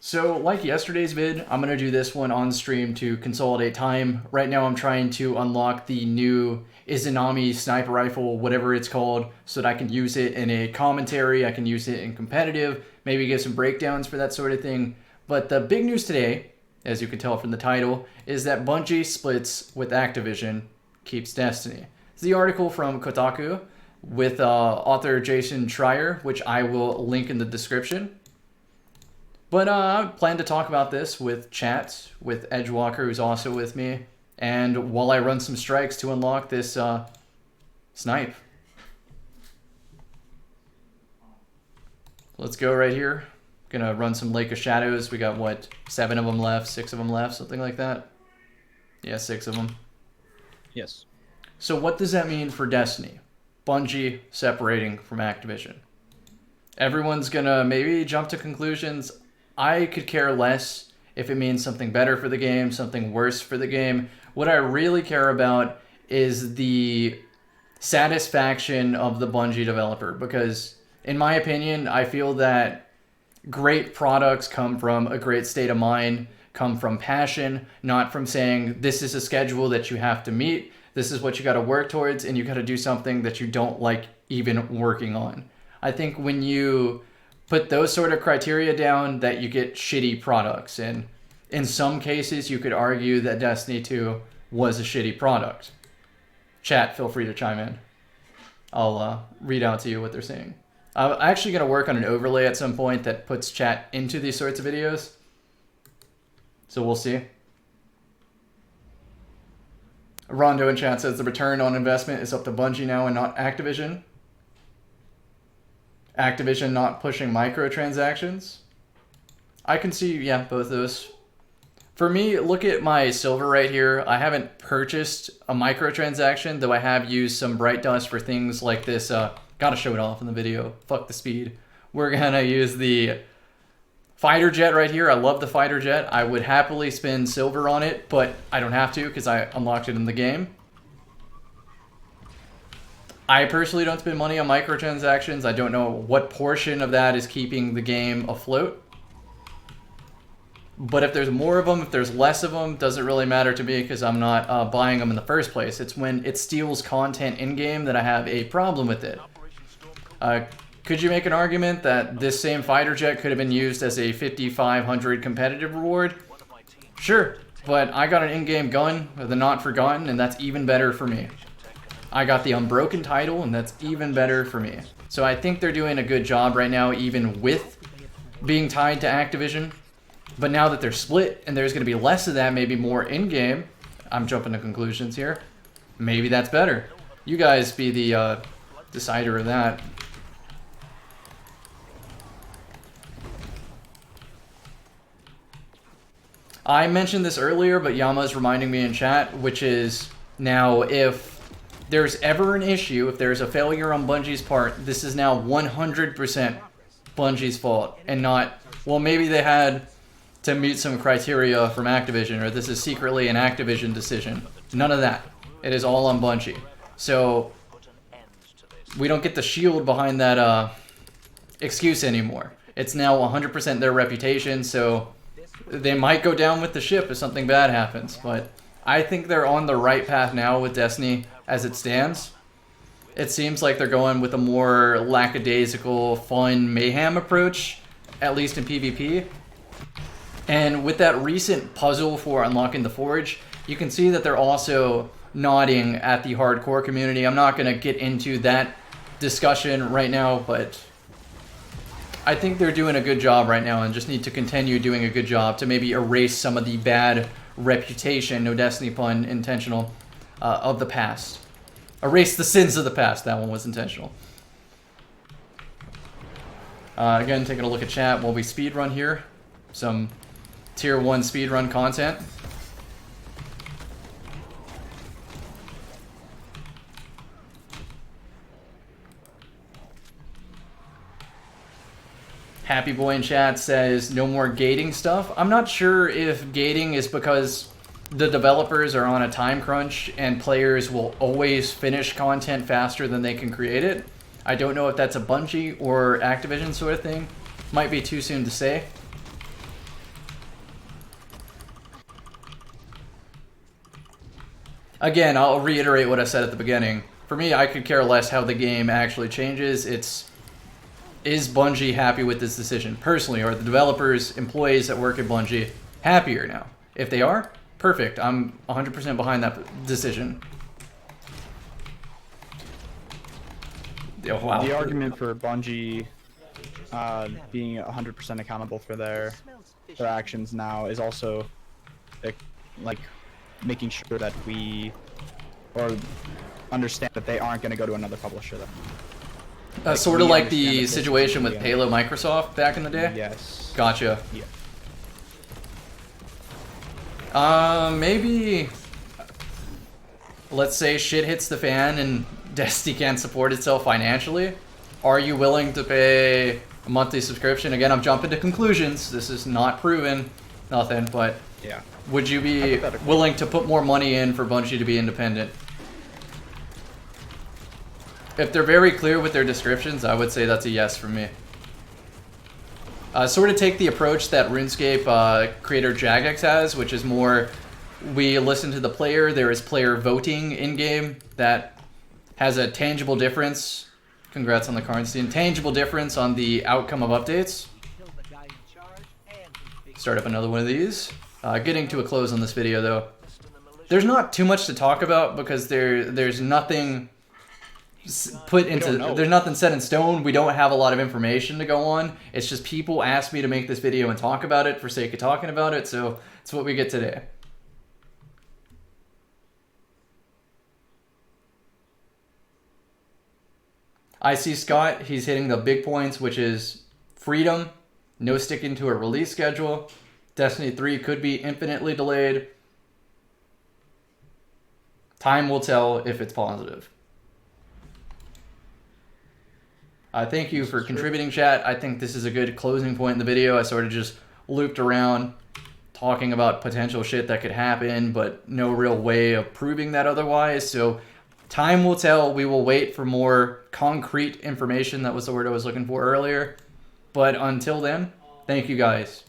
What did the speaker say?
So, like yesterday's vid, I'm going to do this one on stream to consolidate time. Right now I'm trying to unlock the new Izanami sniper rifle, whatever it's called, so that I can use it in a commentary, I can use it in competitive, maybe get some breakdowns for that sort of thing. But the big news today, as you can tell from the title, is that Bungie splits with Activision, keeps Destiny. It's the article from Kotaku with author Jason Schreier, which I will link in the description. But I plan to talk about this with chat, with Edgewalker, who's also with me, and while I run some strikes to unlock this snipe. Let's go right here. Gonna run some Lake of Shadows. We got, what, 7 of them left, 6 of them left, something like that? Yeah, 6 of them. Yes. So what does that mean for Destiny? Bungie separating from Activision. Everyone's gonna maybe jump to conclusions. I could care less if it means something better for the game, something worse for the game. What I really care about is the satisfaction of the Bungie developer, because in my opinion, I feel that great products come from a great state of mind, come from passion, not from saying this is a schedule that you have to meet, this is what you got to work towards, and you got to do something that you don't like even working on. I think when you put those sort of criteria down, that you get shitty products. And in some cases, you could argue that Destiny 2 was a shitty product. Chat, feel free to chime in. I'll read out to you what they're saying. I'm actually going to work on an overlay at some point that puts chat into these sorts of videos. So we'll see. Rondo in chat says the return on investment is up to Bungie now and not Activision. Activision not pushing microtransactions. I can see, yeah, both those. For me, look at my silver right here. I haven't purchased a microtransaction, though I have used some Bright Dust for things like this. Gotta show it off in the video. Fuck the speed. We're gonna use the fighter jet right here. I love the fighter jet. I would happily spend silver on it, but I don't have to because I unlocked it in the game. I personally don't spend money on microtransactions. I don't know what portion of that is keeping the game afloat. But if there's more of them, if there's less of them, doesn't really matter to me because I'm not buying them in the first place. It's when it steals content in-game that I have a problem with it. Could you make an argument that this same fighter jet could have been used as a 5,500 competitive reward? Sure, but I got an in-game gun, the Not Forgotten, and that's even better for me. I got the Unbroken title, and that's even better for me. So I think they're doing a good job right now, even with being tied to Activision. But now that they're split, and there's going to be less of that, maybe more in-game, I'm jumping to conclusions here, maybe that's better. You guys be the decider of that. I mentioned this earlier, but Yama's reminding me in chat, which is now if there's ever an issue, if there's a failure on Bungie's part, this is now 100% Bungie's fault, and not, well, maybe they had to meet some criteria from Activision, or this is secretly an Activision decision. None of that. It is all on Bungie. So we don't get the shield behind that excuse anymore. It's now 100% their reputation, so they might go down with the ship if something bad happens, but I think they're on the right path now with Destiny as it stands. It seems like they're going with a more lackadaisical, fun mayhem approach, at least in PvP. And with that recent puzzle for unlocking the Forge, you can see that they're also nodding at the hardcore community. I'm not going to get into that discussion right now, but I think they're doing a good job right now and just need to continue doing a good job to maybe erase some of the bad reputation, no Destiny pun, intentional, of the past. Erase the sins of the past. That one was intentional. Again, taking a look at chat while we speedrun here. Some tier 1 speedrun content. Happy Boy in chat says no more gating stuff. I'm not sure if gating is because the developers are on a time crunch and players will always finish content faster than they can create it. I don't know if that's a Bungie or Activision sort of thing. Might be too soon to say. Again, I'll reiterate what I said at the beginning. For me, I could care less how the game actually changes. Is Bungie happy with this decision? Personally, are the developers, employees that work at Bungie happier now? If they are, perfect. I'm 100% behind that decision. Oh, wow. The argument for Bungie being 100% accountable for their actions now is also like making sure that we understand that they aren't going to go to another publisher. Like, sort of like the situation with Halo Microsoft back in the day? Yes. Gotcha. Yeah. Maybe, let's say shit hits the fan and Destiny can't support itself financially. Are you willing to pay a monthly subscription? Again, I'm jumping to conclusions. This is not proven, nothing, but yeah. Would you be willing to put more money in for Bungie to be independent? If they're very clear with their descriptions, I would say that's a yes for me. Sort of take the approach that RuneScape creator Jagex has, which is more, we listen to the player, there is player voting in-game that has a tangible difference. Congrats on the Karnstein. Tangible difference on the outcome of updates. Start up another one of these. Getting to a close on this video though. There's not too much to talk about because there's nothing put into, there's nothing set in stone. We don't have a lot of information to go on. It's just people asked me to make this video and talk about it for sake of talking about it, so it's what we get today. I see Scott, he's hitting the big points, which is freedom, no sticking to a release schedule. Destiny 3 could be infinitely delayed. Time will tell if it's positive. Thank you for contributing, chat. I think this is a good closing point in the video. I sort of just looped around talking about potential shit that could happen, but no real way of proving that otherwise. So time will tell. We will wait for more concrete information. That was the word I was looking for earlier. But until then, thank you guys.